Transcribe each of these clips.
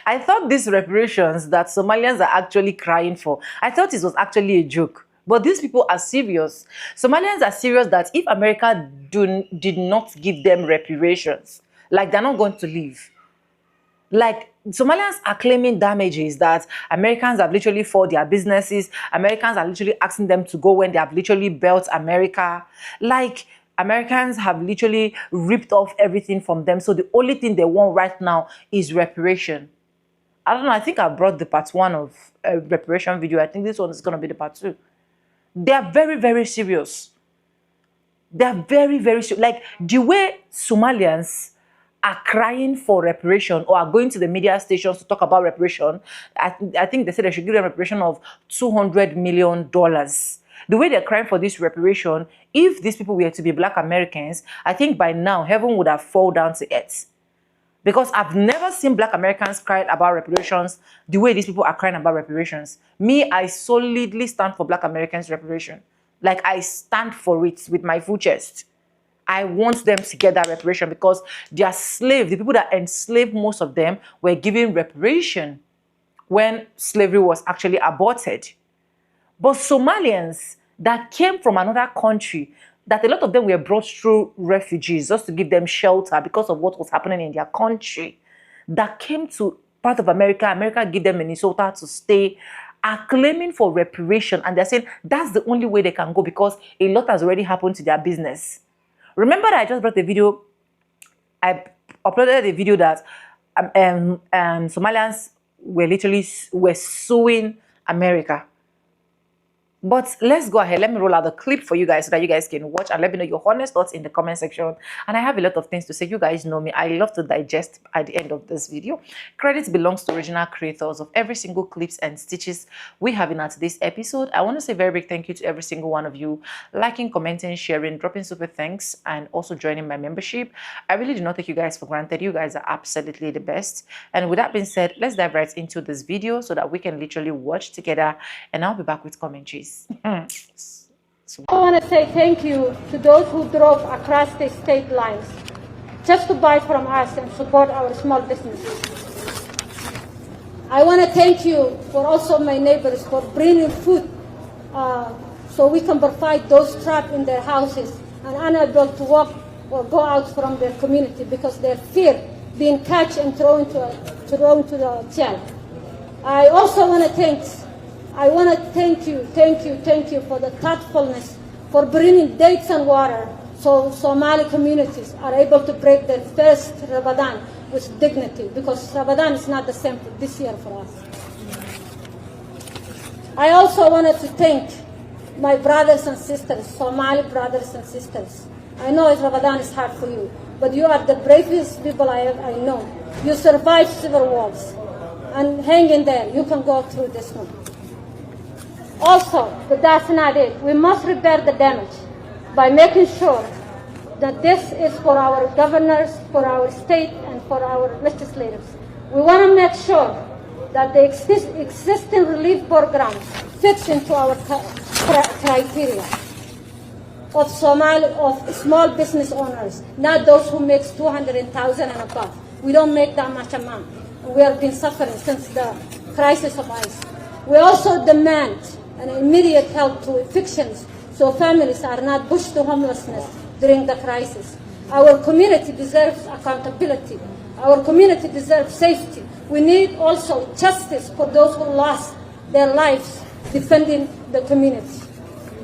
I thought these reparations that Somalians are actually crying for, I thought it was actually a joke. But these people are serious. Somalians are serious that if America did not give them reparations, like they're not going to leave. Like Somalians are claiming damages that Americans have literally fought their businesses. Americans are literally asking them to go when they have literally built America. Like Americans have literally ripped off everything from them. So the only thing they want right now is reparation. I don't know. I think I brought the part one of a reparation video. I think this one is going to be the part two. They are very, very serious. They are very, very serious. Like the way Somalians are crying for reparation or are going to the media stations to talk about reparation, I think they said they should give them reparation of $200 million. The way they're crying for this reparation, if these people were to be Black Americans, I think by now heaven would have fallen down to earth. Because I've never seen Black Americans cry about reparations the way these people are crying about reparations. Me, I solidly stand for Black Americans reparation. Like I stand for it with my full chest. I want them to get that reparation because they are slaves. The people that enslaved most of them were given reparation when slavery was actually aborted. But Somalians that came from another country, that a lot of them were brought through refugees just to give them shelter because of what was happening in their country, that came to part of America, America gave them Minnesota to stay, are claiming for reparation. And they're saying that's the only way they can go because a lot has already happened to their business. Remember that I just brought a video, I uploaded a video that Somalians were suing America. But let's go ahead. Let me roll out the clip for you guys so that you guys can watch and let me know your honest thoughts in the comment section. And I have a lot of things to say. You guys know me. I love to digest at the end of this video. Credit belongs to original creators of every single clips and stitches we have in today's episode. I want to say a very big thank you to every single one of you liking, commenting, sharing, dropping super thanks, and also joining my membership. I really do not take you guys for granted. You guys are absolutely the best. And with that being said, let's dive right into this video so that we can literally watch together. And I'll be back with commentaries. I want to say thank you to those who drove across the state lines just to buy from us and support our small businesses. I want to thank you for also my neighbors for bringing food so we can provide those trapped in their houses and unable to walk or go out from their community because they fear being catched and thrown to the jail. I also want to thank you for the thoughtfulness for bringing dates and water so Somali communities are able to break their first Ramadan with dignity because Ramadan is not the same this year for us. I also wanted to thank my brothers and sisters, Somali brothers and sisters. I know Ramadan is hard for you, but you are the bravest people I know. You survived civil wars and hang in there. You can go through this one. Also, but that's not it. We must repair the damage by making sure that this is for our governors, for our state, and for our legislators. We want to make sure that the existing relief programs fits into our criteria of small business owners, not those who make $200,000 and above. We don't make that much amount. We have been suffering since the crisis of ICE. We also demand an immediate help to evictions so families are not pushed to homelessness during the crisis. Our community deserves accountability. Our community deserves safety. We need also justice for those who lost their lives defending the community.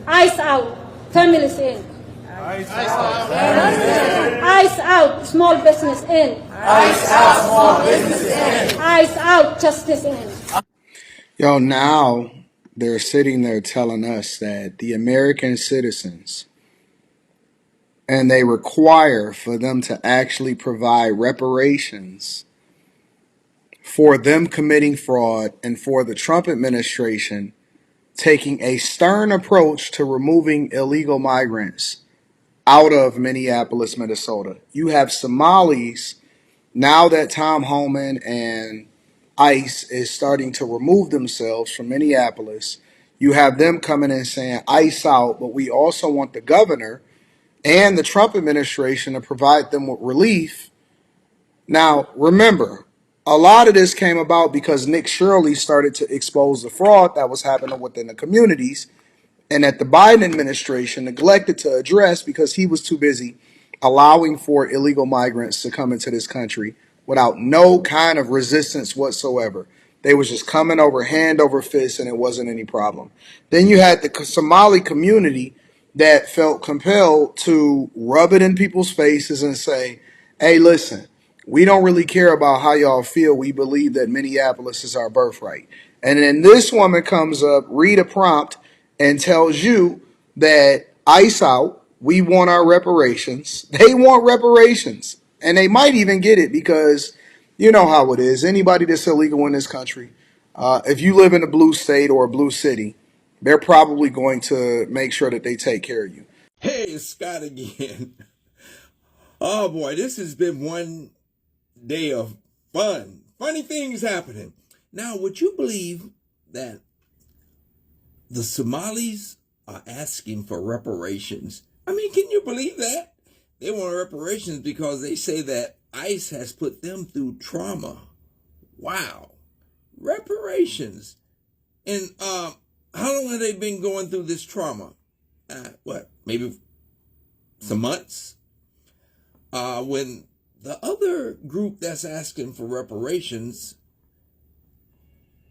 Eyes out, families in. Eyes out, families in. Eyes out, small business in. Eyes out, small business in. Eyes out, justice in. Yo, now they're sitting there telling us that the American citizens, and they require for them to actually provide reparations for them committing fraud and for the Trump administration taking a stern approach to removing illegal migrants out of Minneapolis, Minnesota. You have Somalis, now that Tom Homan and ICE is starting to remove themselves from Minneapolis, you have them coming in saying ICE out, but we also want the governor and the Trump administration to provide them with relief Now, remember, a lot of this came about because Nick Shirley started to expose the fraud that was happening within the communities and that the Biden administration neglected to address because he was too busy allowing for illegal migrants to come into this country without no kind of resistance whatsoever. They was just coming over hand over fist and it wasn't any problem. Then you had the Somali community that felt compelled to rub it in people's faces and say, hey, listen, we don't really care about how y'all feel. We believe that Minneapolis is our birthright. And then this woman comes up, read a prompt, and tells you that ICE out, we want our reparations. They want reparations. And they might even get it because you know how it is. Anybody that's illegal in this country, if you live in a blue state or a blue city, they're probably going to make sure that they take care of you. Hey, it's Scott again. Oh boy, this has been one day of fun. Funny things happening. Now, would you believe that the Somalis are asking for reparations? I mean, can you believe that? They want reparations because they say that ICE has put them through trauma. Wow. Reparations. And how long have they been going through this trauma? Maybe some months? When the other group that's asking for reparations,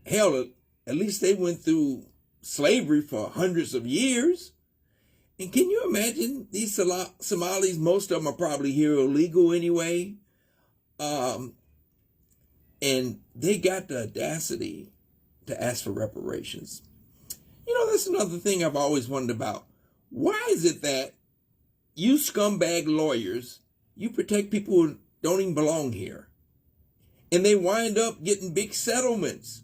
hell, at least they went through slavery for hundreds of years. And can you imagine these Somalis, most of them are probably here illegal anyway. And they got the audacity to ask for reparations. You know, that's another thing I've always wondered about. Why is it that you scumbag lawyers, you protect people who don't even belong here, and they wind up getting big settlements?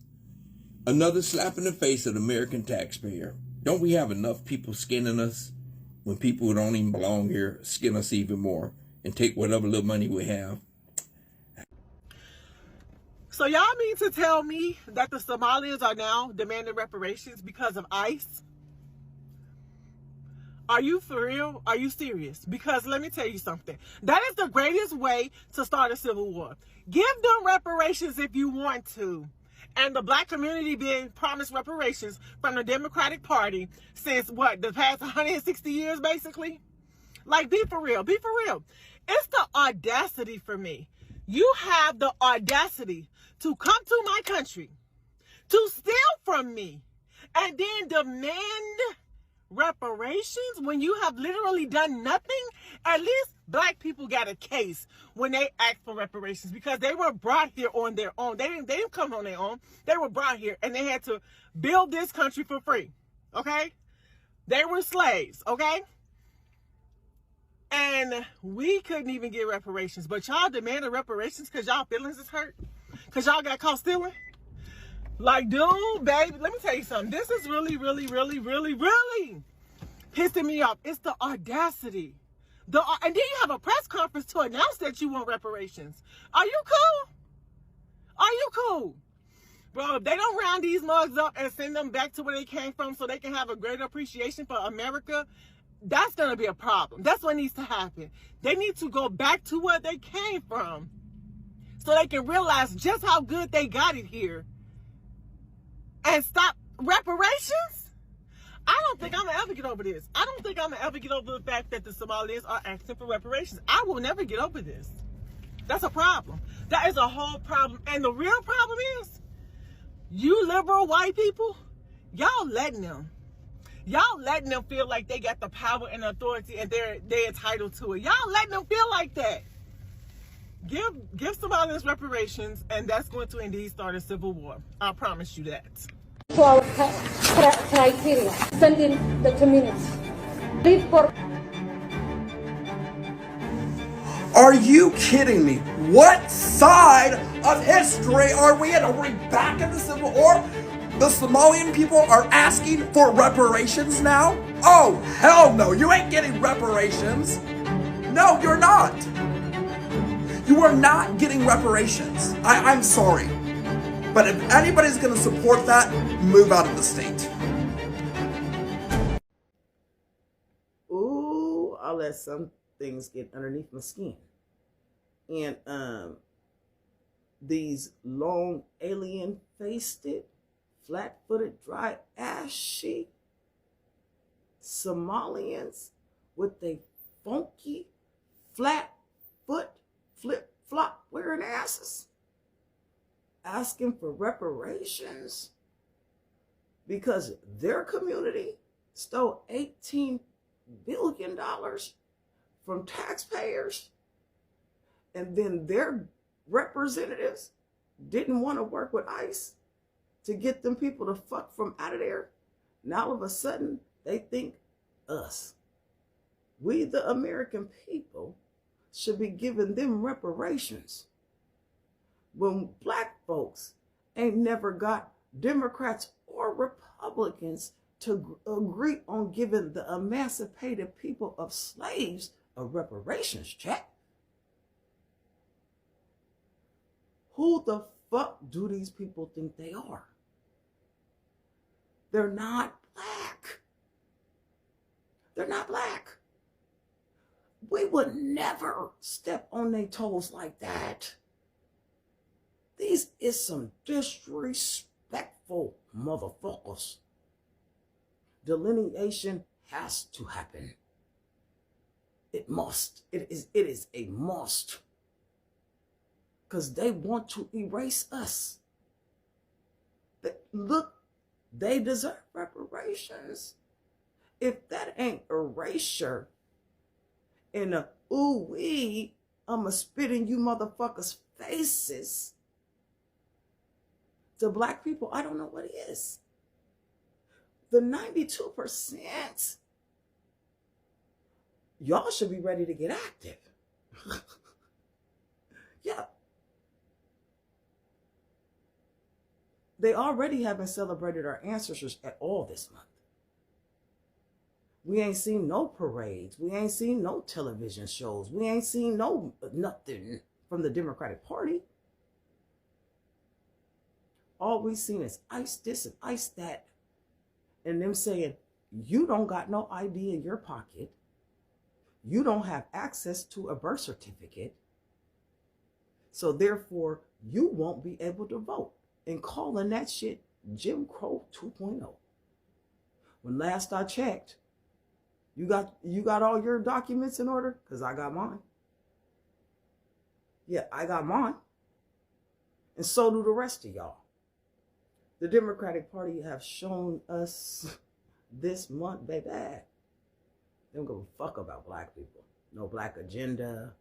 Another slap in the face of the American taxpayer. Don't we have enough people skinning us when people who don't even belong here skin us even more and take whatever little money we have? So y'all mean to tell me that the Somalians are now demanding reparations because of ICE? Are you for real? Are you serious? Because let me tell you something. That is the greatest way to start a civil war. Give them reparations if you want to. And the black community being promised reparations from the Democratic Party since the past 160 years, basically? Like, be for real. Be for real. It's the audacity for me. You have the audacity to come to my country, to steal from me, and then demand reparations when you have literally done nothing. At least black people got a case when they asked for reparations because they were brought here on their own. They didn't come on their own. They were brought here and they had to build this country for free. Okay? They were slaves, okay? And we couldn't even get reparations. But y'all demanded reparations because y'all feelings is hurt? Because y'all got caught stealing? Like, dude, baby, let me tell you something. This is really, really, really, really, really pissing me off. It's the audacity. And then you have a press conference to announce that you want reparations. Are you cool? Are you cool? Bro, if they don't round these mugs up and send them back to where they came from so they can have a greater appreciation for America, that's going to be a problem. That's what needs to happen. They need to go back to where they came from so they can realize just how good they got it here and stop reparations. I don't think I'm going to ever get over this. I don't think I'm going to ever get over the fact that the Somalians are asking for reparations. I will never get over this. That's a problem. That is a whole problem. And the real problem is, you liberal white people, y'all letting them. Y'all letting them feel like they got the power and authority and they're entitled to it. Y'all letting them feel like that. Give Somalians reparations, and that's going to indeed start a civil war. I promise you that. To our criteria, sending the community. Leave for Are you kidding me? What side of history are we in? Are we back in the Civil War? The Somalian people are asking for reparations now? Oh, hell no. You ain't getting reparations. No, you're not. You are not getting reparations. I'm sorry. But if anybody's going to support that, move out of the state. Ooh, I'll let some things get underneath my skin. And these long alien-faced, flat-footed, dry ashy Somalians with they funky, flat foot, flip-flop wearing asses asking for reparations because their community stole $18 billion from taxpayers, and then their representatives didn't want to work with ICE to get them people to fuck from out of there. Now all of a sudden they think us, we the American people, should be giving them reparations when black folks ain't never got Democrats or Republicans to agree on giving the emancipated people of slaves a reparations check. Who the fuck do these people think they are? They're not black. They're not black. We would never step on their toes like that. These is some disrespectful motherfuckers. Delineation has to happen. It must. It is a must. Because they want to erase us. Look, they deserve reparations. If that ain't erasure in a ooh-wee, I'ma spit in you motherfuckers' faces, to black people, I don't know what it is. The 92%, y'all should be ready to get active. Yeah. They already haven't celebrated our ancestors at all this month. We ain't seen no parades. We ain't seen no television shows. We ain't seen nothing from the Democratic Party. All we seen is ICE this and ICE that. And them saying, you don't got no ID in your pocket. You don't have access to a birth certificate. So therefore, you won't be able to vote. And calling that shit Jim Crow 2.0. When last I checked, you got all your documents in order? Because I got mine. Yeah, I got mine. And so do the rest of y'all. The Democratic Party have shown us this month, baby, they don't give a fuck about black people. No black agenda.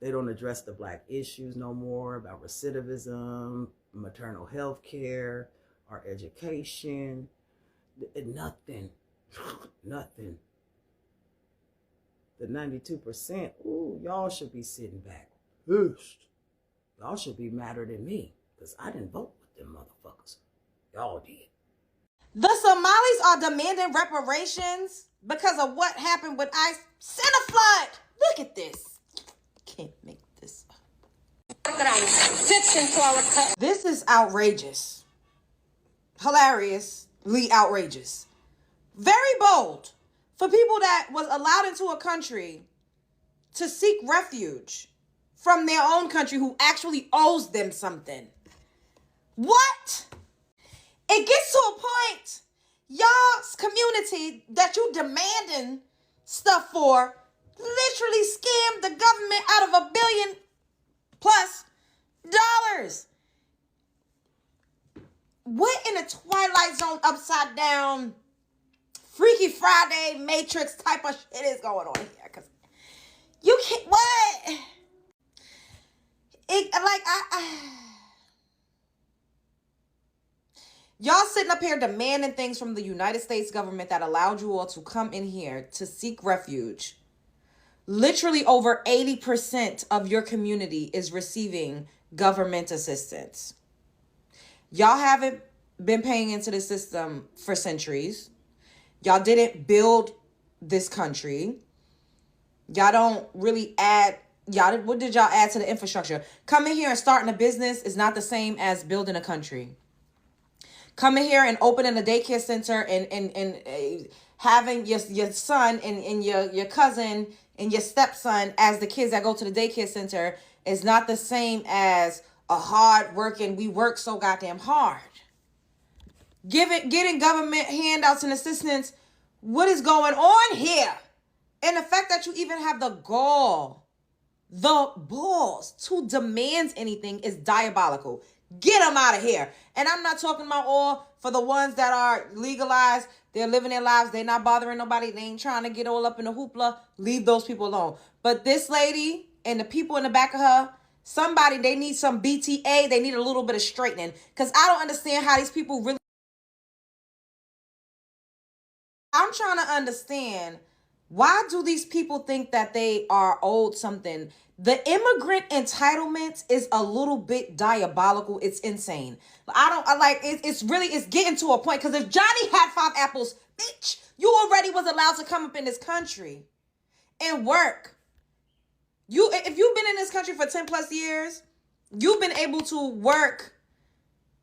They don't address the black issues no more about recidivism, maternal health care, our education. Nothing. Nothing. The 92%, ooh, y'all should be sitting back. Pissed. Y'all should be madder than me because I didn't vote with them motherfuckers. Y'all did. The Somalis are demanding reparations because of what happened with ICE. Send a flood. Look at this. Can't make this up. This is outrageous. Hilariously outrageous. Very bold for people that was allowed into a country to seek refuge from their own country who actually owes them something. What? It gets to a point, y'all's community that you demanding stuff for literally scammed the government out of $1 billion+ dollars. What in a Twilight Zone upside down Freaky Friday Matrix type of shit is going on here? Because you can't, what? Y'all sitting up here demanding things from the United States government that allowed you all to come in here to seek refuge. Literally over 80% of your community is receiving government assistance. Y'all haven't been paying into the system for centuries. Y'all didn't build this country. Y'all don't really add, what did y'all add to the infrastructure? Coming here and starting a business is not the same as building a country. Coming here and opening a daycare center and having your son and your cousin and your stepson as the kids that go to the daycare center is not the same as a hard working, we work so goddamn hard. Getting government handouts and assistance, what is going on here? And the fact that you even have the balls to demand anything is diabolical. Get them out of here. And I'm not talking about all for the ones that are legalized. They're living their lives. They're not bothering nobody. They ain't trying to get all up in the hoopla. Leave those people alone. But this lady and the people in the back of her, somebody, they need some BTA. They need a little bit of straightening. Because I don't understand how these people really... I'm trying to understand, why do these people think that they are owed something? The immigrant entitlement is a little bit diabolical. It's insane. It's getting to a point, because if Johnny had 5 apples, bitch, you already was allowed to come up in this country and work. If you've been in this country for 10 plus years, you've been able to work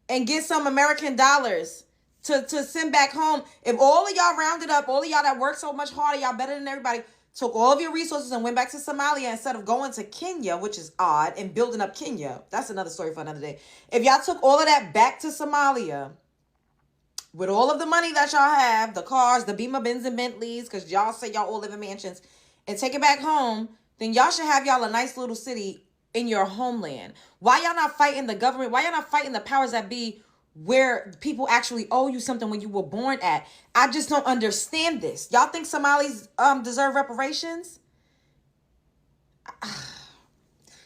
and get some American dollars to send back home. If all of y'all rounded up, all of y'all that worked so much harder, y'all better than everybody, took all of your resources and went back to Somalia instead of going to Kenya, which is odd, and building up Kenya. That's another story for another day. If y'all took all of that back to Somalia with all of the money that y'all have, the cars, the Beamer, Benz, and Bentleys, because y'all say y'all all live in mansions, and take it back home, then y'all should have y'all a nice little city in your homeland. Why y'all not fighting the government? Why y'all not fighting the powers that be, where people actually owe you something when you were born at? I just don't understand this. Y'all think Somalis deserve reparations?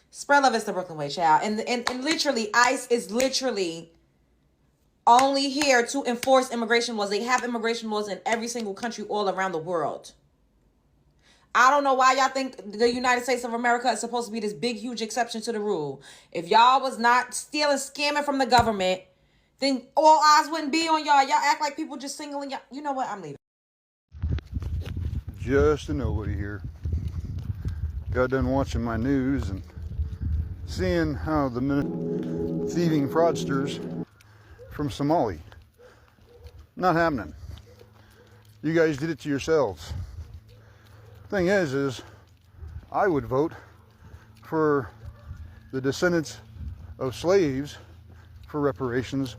Spread love is the Brooklyn way, child. And literally, ICE is literally only here to enforce immigration laws. They have immigration laws in every single country all around the world. I don't know why y'all think the United States of America is supposed to be this big, huge exception to the rule. If y'all was not stealing, scamming from the government, then all eyes wouldn't be on y'all. Y'all act like people just singling y'all. You know what? I'm leaving. Just a nobody here. Got done watching my news and seeing how the thieving fraudsters from Somalia. Not happening. You guys did it to yourselves. Thing is I would vote for the descendants of slaves for reparations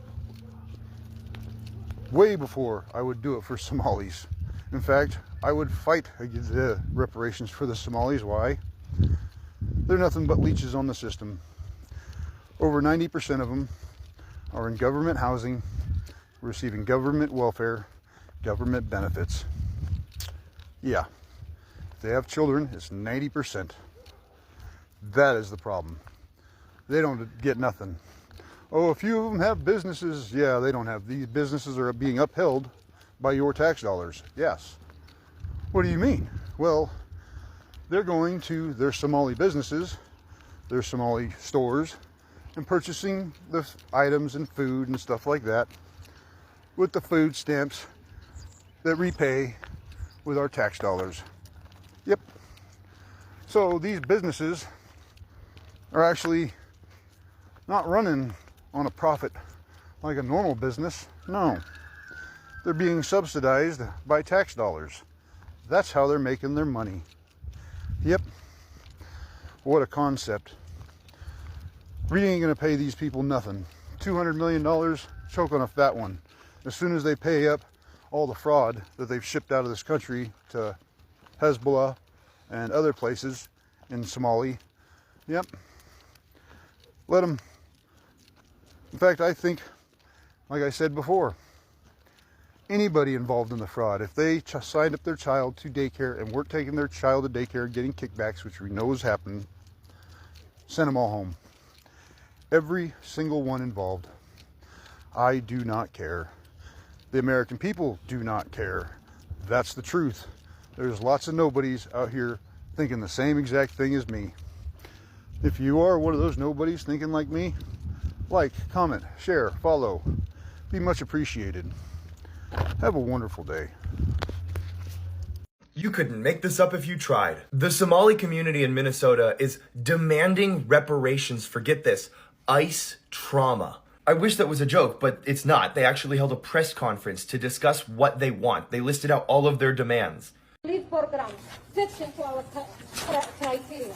way before I would do it for Somalis. In fact, I would fight against the reparations for the Somalis. Why? They're nothing but leeches on the system. Over 90% of them are in government housing, receiving government welfare, government benefits. Yeah, if they have children, it's 90%. That is the problem. They don't get nothing. Oh, a few of them have businesses. Yeah, they don't have. These businesses are being upheld by your tax dollars. Yes. What do you mean? Well, they're going to their Somali businesses, their Somali stores, and purchasing the items and food and stuff like that with the food stamps that repay with our tax dollars. Yep. So these businesses are actually not running on a profit like a normal business. No, they're being subsidized by tax dollars. That's how they're making their money. Yep. What a concept. We ain't gonna pay these people nothing. $200 million, choke on a fat one. As soon as they pay up all the fraud that they've shipped out of this country to Hezbollah and other places in Somalia. Yep. Let them. In fact, I think, like I said before, anybody involved in the fraud, if they signed up their child to daycare and weren't taking their child to daycare and getting kickbacks, which we know is happening, send them all home. Every single one involved. I do not care. The American people do not care. That's the truth. There's lots of nobodies out here thinking the same exact thing as me. If you are one of those nobodies thinking like me, like, comment, share, follow. Be much appreciated. Have a wonderful day. You couldn't make this up if you tried. The Somali community in Minnesota is demanding reparations for, get this, ICE trauma. I wish that was a joke, but it's not. They actually held a press conference to discuss what they want. They listed out all of their demands. Leave program fits into our criteria.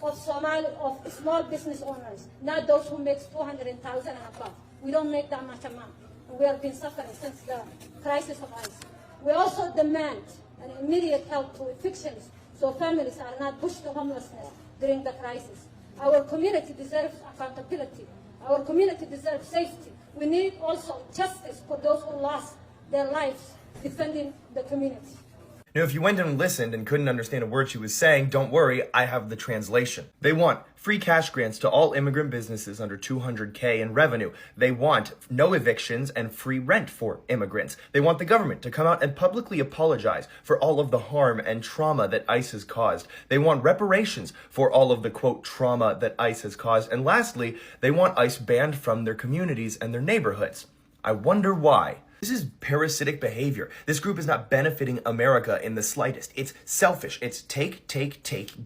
of small business owners, not those who make 200,000 and above. We don't make that much amount. And we have been suffering since the crisis of ICE. We also demand an immediate help to evictions so families are not pushed to homelessness during the crisis. Our community deserves accountability. Our community deserves safety. We need also justice for those who lost their lives defending the community. Now, if you went and listened and couldn't understand a word she was saying, don't worry, I have the translation. They want free cash grants to all immigrant businesses under 200K in revenue. They want no evictions and free rent for immigrants. They want the government to come out and publicly apologize for all of the harm and trauma that ICE has caused. They want reparations for all of the, quote, trauma that ICE has caused. And lastly, they want ICE banned from their communities and their neighborhoods. I wonder why. This is parasitic behavior. This group is not benefiting America in the slightest. It's selfish. It's take,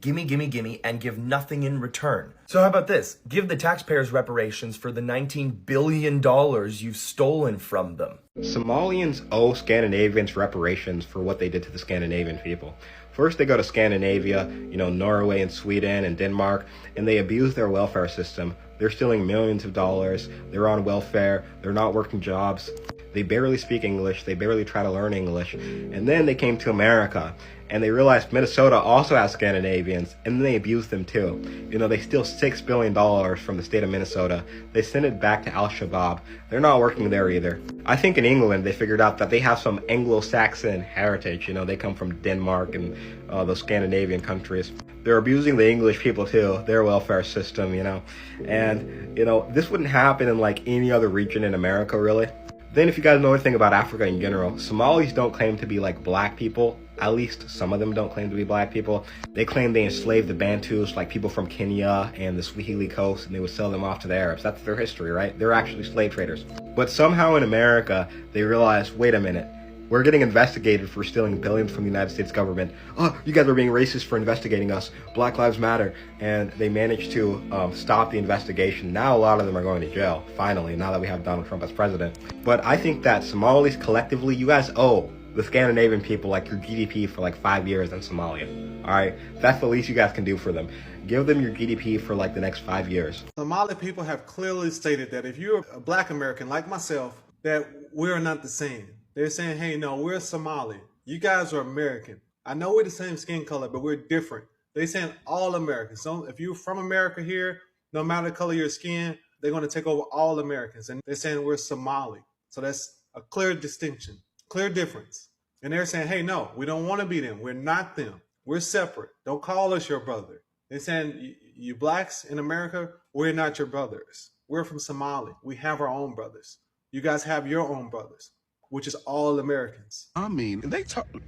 gimme, gimme, gimme, and give nothing in return. So how about this? Give the taxpayers reparations for the $19 billion you've stolen from them. Somalians owe Scandinavians reparations for what they did to the Scandinavian people. First, they go to Scandinavia, Norway and Sweden and Denmark, and they abuse their welfare system. They're stealing millions of dollars. They're on welfare. They're not working jobs. They barely speak English. They barely try to learn English. And then they came to America, and they realized Minnesota also has Scandinavians, and then they abused them too. They steal $6 billion from the state of Minnesota. They send it back to Al-Shabaab. They're not working there either. I think in England, they figured out that they have some Anglo-Saxon heritage. They come from Denmark and those Scandinavian countries. They're abusing the English people too, their welfare system, And, this wouldn't happen in like any other region in America, really. Then if you guys know anything about Africa in general, Somalis don't claim to be like black people. At least some of them don't claim to be black people. They claim they enslaved the Bantus, like people from Kenya and the Swahili coast, and they would sell them off to the Arabs. That's their history, right? They're actually slave traders. But somehow in America, they realized, wait a minute, we're getting investigated for stealing billions from the United States government. Oh, you guys are being racist for investigating us. Black Lives Matter. And they managed to stop the investigation. Now a lot of them are going to jail, finally, now that we have Donald Trump as president. But I think that Somalis collectively, you guys owe the Scandinavian people like your GDP for like 5 years in Somalia. All right? That's the least you guys can do for them. Give them your GDP for like the next 5 years. Somali people have clearly stated that if you're a black American like myself, that we're not the same. They're saying, hey, no, we're Somali. You guys are American. I know we're the same skin color, but we're different. They're saying all Americans. So if you're from America here, no matter the color of your skin, they're going to take over all Americans. And they're saying we're Somali. So that's a clear distinction, clear difference. And they're saying, hey, no, we don't want to be them. We're not them. We're separate. Don't call us your brother. They're saying, you blacks in America, we're not your brothers. We're from Somalia. We have our own brothers. You guys have your own brothers, which is all Americans. I mean,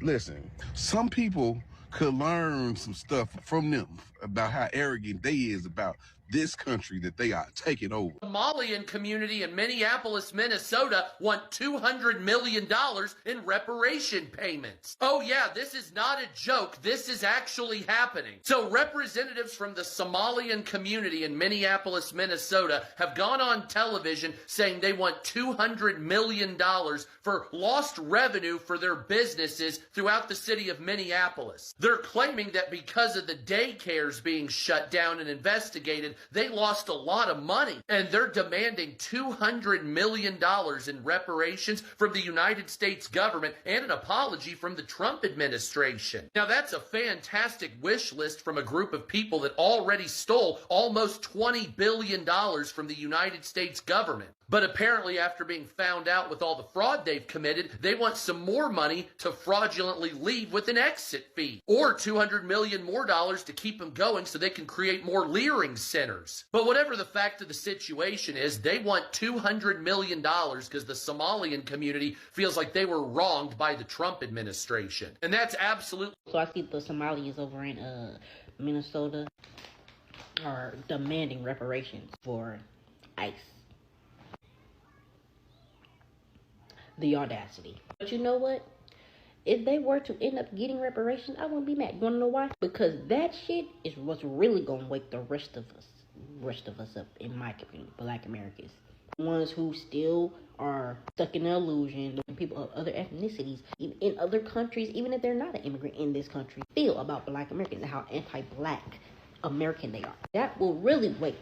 listen, some people could learn some stuff from them about how arrogant they is about this country that they are taking over. The Somalian community in Minneapolis, Minnesota want $200 million in reparation payments. Oh yeah, this is not a joke. This is actually happening. So representatives from the Somalian community in Minneapolis, Minnesota have gone on television saying they want $200 million for lost revenue for their businesses throughout the city of Minneapolis. They're claiming that because of the daycares being shut down and investigated, they lost a lot of money, and they're demanding $200 million in reparations from the United States government and an apology from the Trump administration. Now, that's a fantastic wish list from a group of people that already stole almost $20 billion from the United States government. But apparently, after being found out with all the fraud they've committed, they want some more money to fraudulently leave with an exit fee, or $200 million more to keep them going so they can create more leering centers. But whatever the fact of the situation is, they want $200 million because the Somalian community feels like they were wronged by the Trump administration. And that's absolutely... So I see the Somalis over in Minnesota are demanding reparations for ICE. The audacity. But you know what? If they were to end up getting reparations, I wouldn't be mad. You wanna know why? Because that shit is what's really gonna wake the rest of us up in my community, Black Americans. The ones who still are stuck in the illusion, the people of other ethnicities, in other countries, even if they're not an immigrant in this country, feel about Black Americans and how anti-Black American they are. That will really wake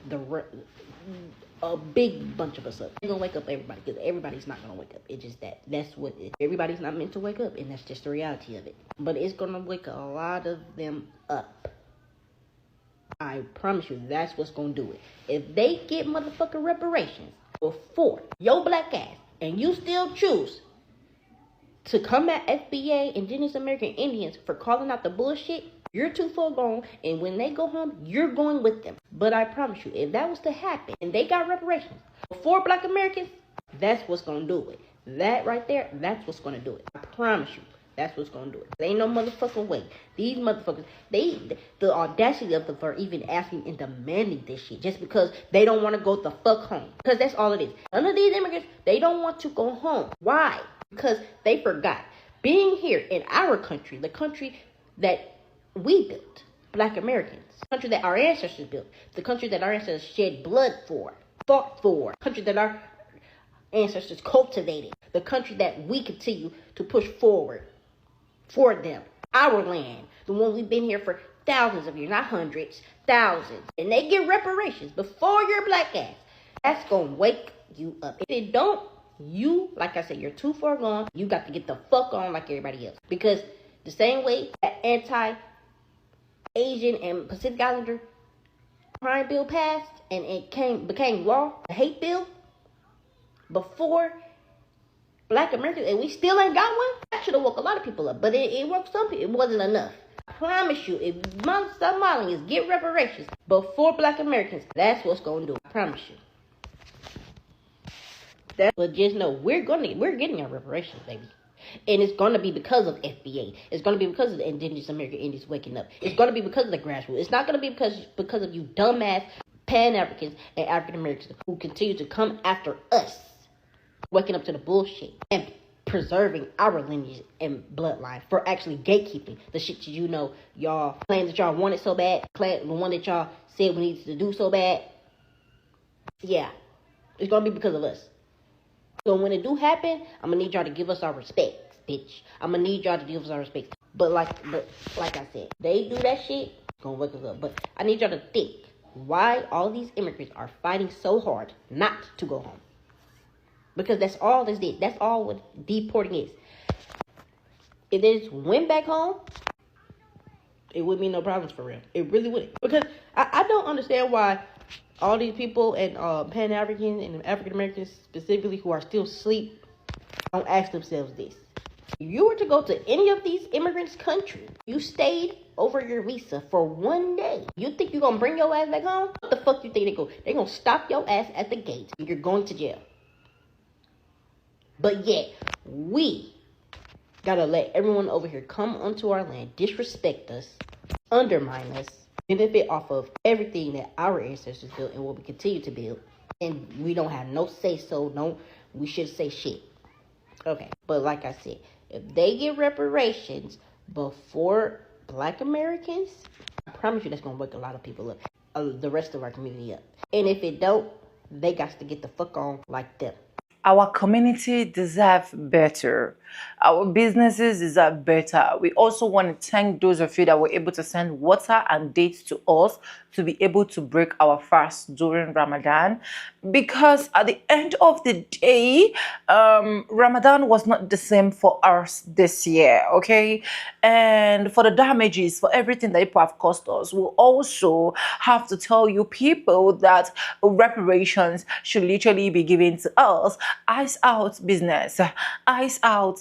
a big bunch of us up. They're gonna wake up everybody, because everybody's not gonna wake up. It's just that's what it is. Everybody's not meant to wake up, and that's just the reality of it. But it's gonna wake a lot of them up. I promise you, that's what's gonna do it. If they get motherfucking reparations before your black ass, and you still choose to come at FBA, Indigenous American Indians, for calling out the bullshit, you're too far gone, and when they go home, you're going with them. But I promise you, if that was to happen, and they got reparations before black Americans, that's what's gonna do it. That right there, that's what's gonna do it. I promise you, that's what's gonna do it. There ain't no motherfucking way. These motherfuckers, the audacity of them for even asking and demanding this shit, just because they don't want to go the fuck home. Because that's all it is. None of these immigrants, they don't want to go home. Why? Because they forgot. Being here in our country, the country that we built, black Americans, the country that our ancestors built, the country that our ancestors shed blood for, fought for, the country that our ancestors cultivated, the country that we continue to push forward for them, our land, the one we've been here for thousands of years, not hundreds, thousands, and they get reparations before your black ass. That's gonna wake you up. If it don't, you, like I said, you're too far gone. You got to get the fuck on like everybody else. Because the same way that anti-Asian and Pacific Islander crime bill passed and it became law, the hate bill, before black Americans, and we still ain't got one, that should have woke a lot of people up. But it woke some people. It wasn't enough. I promise you, if Somalians get reparations before black Americans, that's what's going to do it. I promise you. But just know, we're getting our reparations, baby. And it's going to be because of FBA. It's going to be because of the Indigenous American Indians waking up. It's going to be because of the grassroots. It's not going to be because of you dumbass Pan-Africans and African Americans who continue to come after us, waking up to the bullshit and preserving our lineage and bloodline for actually gatekeeping the shit that y'all claim that y'all wanted so bad, the one that y'all said we needed to do so bad. Yeah, it's going to be because of us. So when it do happen, I'm going to need y'all to give us our respects, bitch. I'm going to need y'all to give us our respects. But like I said, they do that shit, it's going to wake us up. But I need y'all to think why all these immigrants are fighting so hard not to go home. Because that's all this did. That's all what deporting is. If they just went back home, it wouldn't be no problems for real. It really wouldn't. Because I don't understand why all these people and Pan-Africans and African-Americans specifically who are still asleep don't ask themselves this. If you were to go to any of these immigrants' country, you stayed over your visa for 1 day, you think you're going to bring your ass back home? What the fuck you think they go? They're going to stop your ass at the gate and you're going to jail. But yet, we gotta let everyone over here come onto our land, disrespect us, undermine us, benefit off of everything that our ancestors built and what we continue to build. And we don't have no say-so, no, we should say shit. Okay, but like I said, if they get reparations before black Americans, I promise you that's gonna wake a lot of people up, the rest of our community up. And if it don't, they got to get the fuck on like them. Our community deserve better. Our businesses deserve better. We also want to thank those of you that were able to send water and dates to us to be able to break our fast during Ramadan. Because at the end of the day, Ramadan was not the same for us this year, okay? And for the damages, for everything that people have cost us, we'll also have to tell you people that reparations should literally be given to us. Ice out business, ice out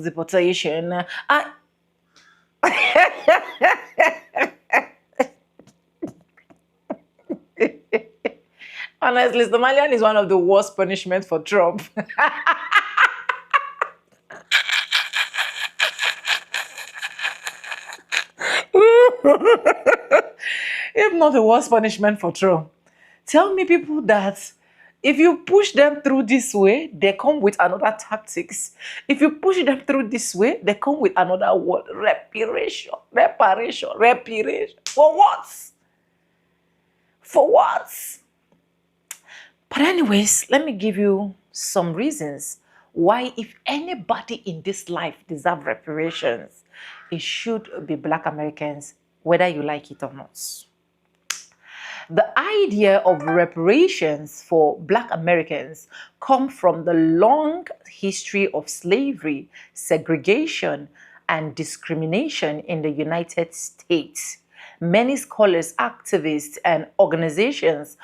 deportation. Honestly, Somalian is one of the worst punishments for Trump. If not the worst punishment for Trump. Tell me people that if you push them through this way, they come with another tactics. If you push them through this way, they come with another word. Reparation. For what? For what? But anyways, let me give you some reasons why if anybody in this life deserves reparations, it should be black Americans whether you like it or not. The idea of reparations for Black Americans come from the long history of slavery, segregation, and discrimination in the United States. Many scholars, activists, and organizations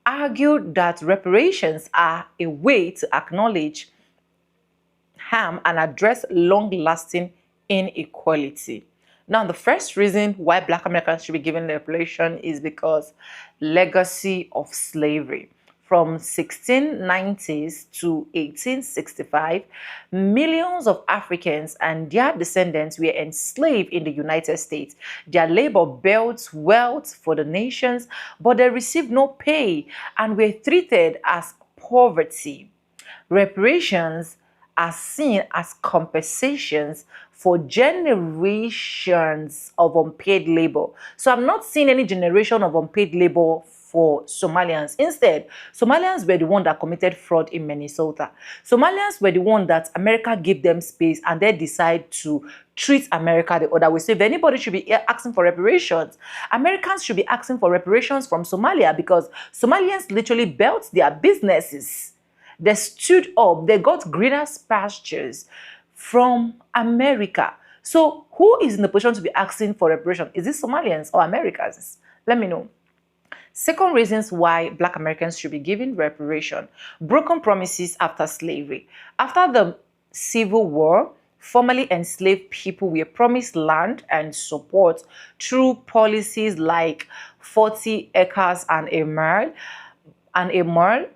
argue that reparations are a way to acknowledge harm and address long-lasting inequality. Now, the first reason why Black Americans should be given reparation is because legacy of slavery. From 1690s to 1865, millions of Africans and their descendants were enslaved in the United States. Their labor built wealth for the nations, but they received no pay and were treated as poverty. Reparations are seen as compensations for generations of unpaid labor. So I'm not seeing any generation of unpaid labor for Somalians. Instead, Somalians were the one that committed fraud in Minnesota. Somalians were the one that America gave them space and they decide to treat America the other way. So if anybody should be asking for reparations, Americans should be asking for reparations from Somalia, because Somalians literally built their businesses. They stood up, they got greener pastures from America. So who is in the position to be asking for reparation? Is it Somalians or Americans? Let me know. Second reasons why Black Americans should be given reparation: broken promises after slavery. After the Civil War, formerly enslaved people were promised land and support through policies like 40 acres and a mile.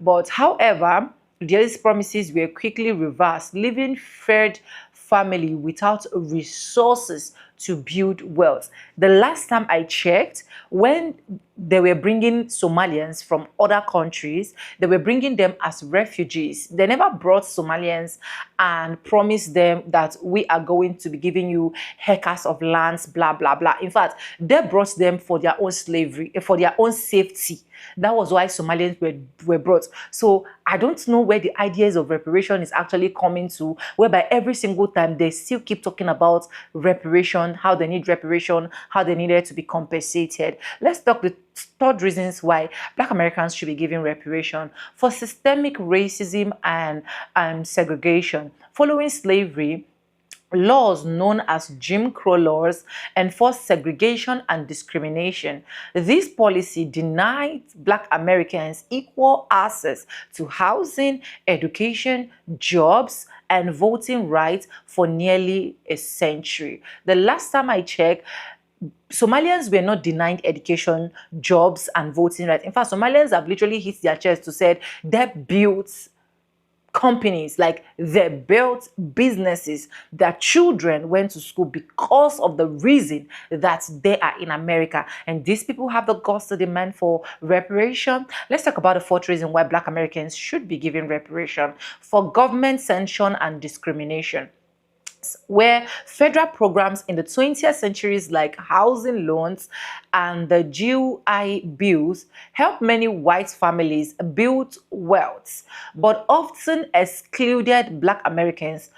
But however, these promises were quickly reversed, leaving third family without resources to build wealth. The last time I checked, when they were bringing Somalians from other countries, they were bringing them as refugees. They never brought Somalians and promised them that we are going to be giving you hectares of lands, blah, blah, blah. In fact, they brought them for their own slavery, for their own safety. That was why Somalians were brought. So I don't know where the ideas of reparation is actually coming to, whereby every single time they still keep talking about reparation, how they need reparation, how they needed to be compensated. Let's talk the third reasons why Black Americans should be given reparation: for systemic racism and segregation. Following slavery, laws known as Jim Crow laws enforced segregation and discrimination. This policy denied Black Americans equal access to housing, education, jobs, and voting rights for nearly a century. The last time I checked, Somalians were not denied education, jobs, and voting rights. In fact, Somalians have literally hit their chest to say they built companies, like they built businesses, their children went to school because of the reason that they are in America. And these people have the guts to demand for reparation. Let's talk about the fourth reason why Black Americans should be given reparation: for government sanction and discrimination. Where federal programs in the 20th centuries like housing loans and the GI bills helped many white families build wealth, but often excluded Black Americans.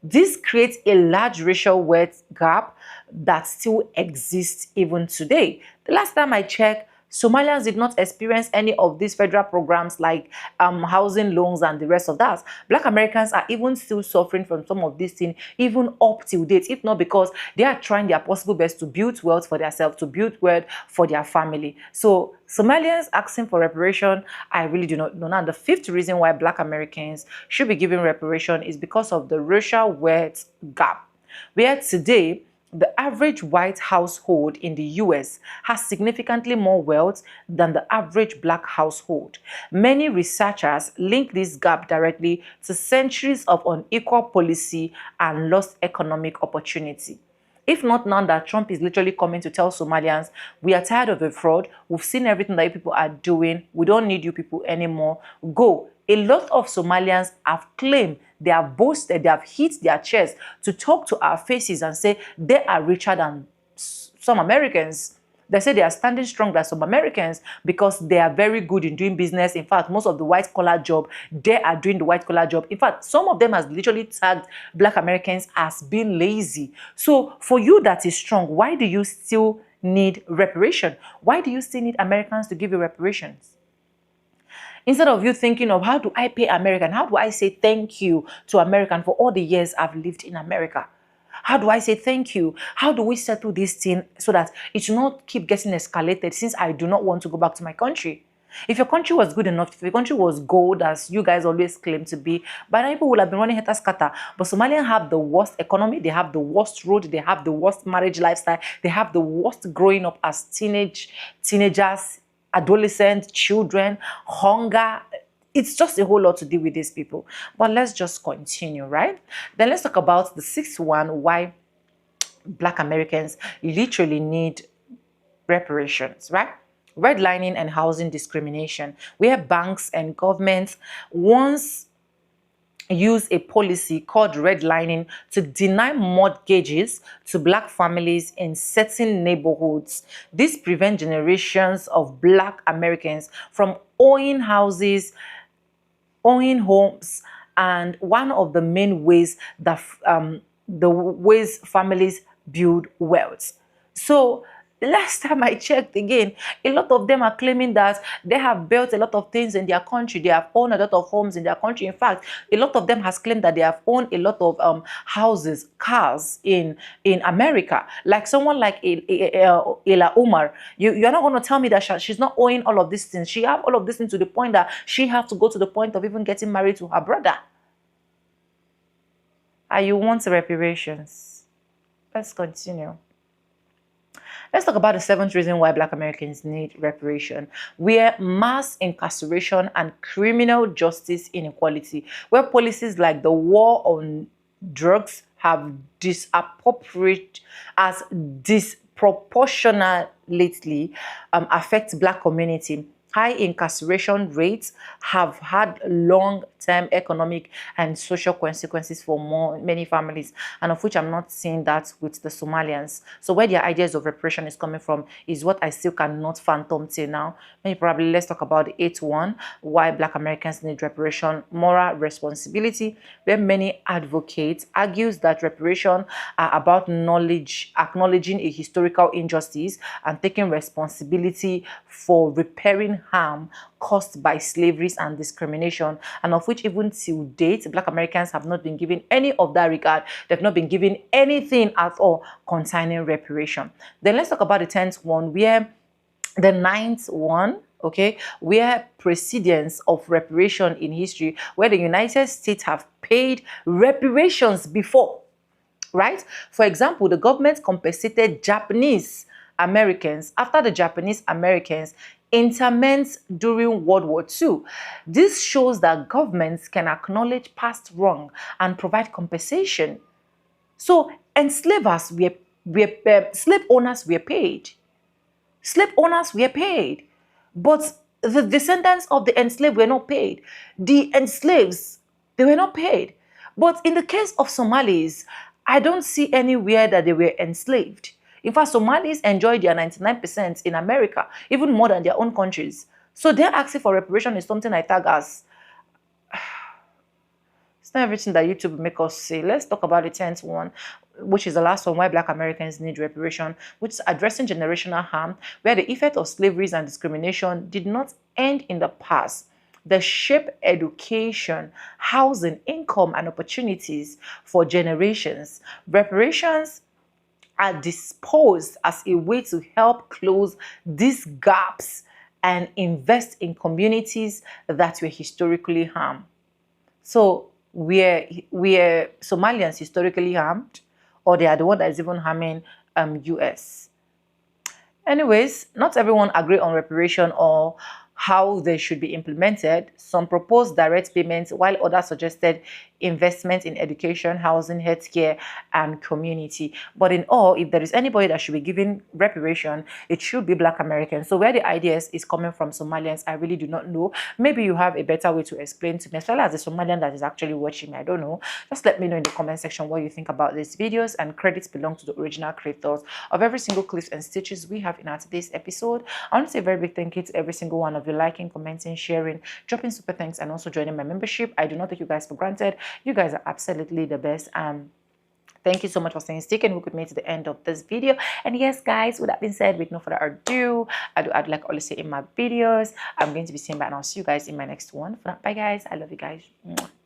This creates a large racial wealth gap that still exists even today. The last time I checked, Somalians did not experience any of these federal programs like housing loans and the rest of that. Black Americans are even still suffering from some of these things, even up till date, if not because they are trying their possible best to build wealth for themselves, to build wealth for their family. So Somalians asking for reparation, I really do not know. Now, the fifth reason why Black Americans should be given reparation is because of the racial wealth gap, where today the average white household in the US has significantly more wealth than the average Black household. Many researchers link this gap directly to centuries of unequal policy and lost economic opportunity. If not now that Trump is literally coming to tell Somalians, we are tired of the fraud, we've seen everything that you people are doing, we don't need you people anymore, go. A lot of Somalians have claimed, they have boasted, they have hit their chest to talk to our faces and say they are richer than some Americans. They say they are standing strong than some Americans because they are very good in doing business. In fact, most of the white-collar job, they are doing the white-collar job. In fact, some of them has literally tagged Black Americans as being lazy. So for you that is strong, why do you still need reparation? Why do you still need Americans to give you reparations? Instead of you thinking of how do I pay American? How do I say thank you to American for all the years I've lived in America? How do I say thank you? How do we settle this thing so that it should not keep getting escalated since I do not want to go back to my country? If your country was good enough, if your country was gold, as you guys always claim to be, by now people would have been running heta scatter. But Somalians have the worst economy, they have the worst road, they have the worst marriage lifestyle, they have the worst growing up as teenagers, adolescents, children, hunger. It's just a whole lot to deal with these people. But let's just continue, right? Then let's talk about the sixth one, why Black Americans literally need reparations, right? Redlining and housing discrimination, where banks and governments once use a policy called redlining to deny mortgages to Black families in certain neighborhoods. This prevents generations of Black Americans from owning houses, owning homes, and one of the main ways that the ways families build wealth. So last time I checked again, a lot of them are claiming that they have built a lot of things in their country. They have owned a lot of homes in their country. In fact, a lot of them has claimed that they have owned a lot of houses, cars in America. Like someone like Ila Umar, you're not going to tell me that she's not owning all of these things. She have all of this things to the point that she have to go to the point of even getting married to her brother. And you want reparations? Let's continue. Let's talk about the seventh reason why Black Americans need reparation, where mass incarceration and criminal justice inequality, where policies like the war on drugs have disproportionately affect Black community. High incarceration rates have had long-term economic and social consequences for many families, and of which I'm not seeing that with the Somalians. So where their ideas of reparation is coming from is what I still cannot fathom till now. Maybe probably let's talk about the eighth one, why Black Americans need reparation, moral responsibility, where many advocates argues that reparation are about acknowledging a historical injustice and taking responsibility for repairing harm caused by slavery and discrimination, and of which even till date Black Americans have not been given any of that regard. They've not been given anything at all concerning reparation. Then let's talk about the 10th one, where the 9th one, okay, where precedents of reparation in history, where the United States have paid reparations before, right? For example, the government compensated Japanese Americans after the Japanese Americans interment during World War II. This shows that governments can acknowledge past wrong and provide compensation. So enslavers slave owners were paid. Slave owners were paid, but the descendants of the enslaved were not paid. The enslaved, they were not paid. But in the case of Somalis, I don't see anywhere that they were enslaved. In fact, Somalis enjoy their 99% in America, even more than their own countries. So their asking for reparation is something I tag as, it's not everything that YouTube will make us say. Let's talk about the 10th one, which is the last one, why Black Americans need reparation, which is addressing generational harm, where the effect of slavery and discrimination did not end in the past. They shape education, housing, income, and opportunities for generations. Reparations are disposed as a way to help close these gaps and invest in communities that were historically harmed. So we're Somalians historically harmed, or they are the one that is even harming US. Anyways, not everyone agree on reparation or how they should be implemented. Some proposed direct payments, while others suggested investment in education, housing, healthcare, and community. But in all, if there is anybody that should be given reparation, it should be Black Americans. So where the ideas is coming from Somalians, I really do not know. Maybe you have a better way to explain to me, as well as a Somalian that is actually watching me. I don't know. Just let me know in the comment section what you think about these videos, and credits belong to the original creators of every single clips and stitches we have in our today's episode. I want to say a very big thank you to every single one of you liking, commenting, sharing, dropping super thanks, and also joining my membership. I do not take you guys for granted. You guys are absolutely the best. Thank you so much for staying stick and who could make it to the end of this video. And yes, guys, with that being said, with no further ado, I'd like always say in my videos, I'm going to be saying bye and I'll see you guys in my next one. For now, bye guys. I love you guys. Mwah.